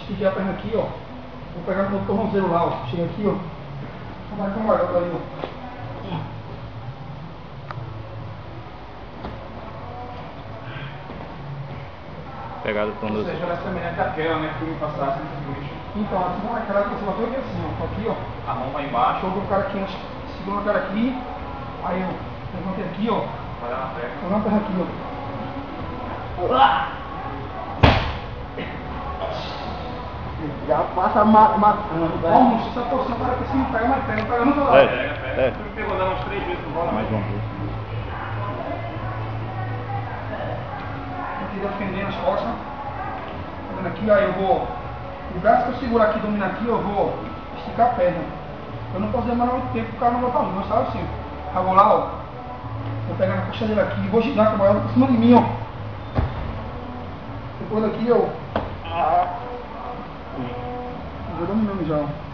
estiquei a perna aqui, ó. Vou pegar no meu tornozelo lá, ó. Chega aqui, ó. Vai com o maior ali, ó. Pegada do tornozelo. Ou seja, ela é semelhante àquela, né, que eu me passasse anteriormente. Então, a segunda aquela que você bateu aqui assim, ó. Tô aqui, ó. A mão vai embaixo. Jogo o cara aqui, segura o cara aqui. Aí eu levantei aqui, ó. Vai dar na perna. Vou dar uma perna aqui, ó. Já passa matando, velho. Ó, se essa posição para que cima, pega mais perna, pega no lado. Pega. Tu pegou dando umas 3 vezes no bola. Mais uma vez. Aqui defendendo as costas. Fazendo aqui, aí eu vou. O braço que eu segurar aqui, dominar aqui, eu vou esticar a perna. Eu não posso demorar muito tempo, o cara não vai pra luta, sabe assim? Eu vou lá, ó. Vou pegar na coxa dele aqui e vou girar com a bola por cima de mim, ó. Depois daqui eu. Vou dominando já, ó.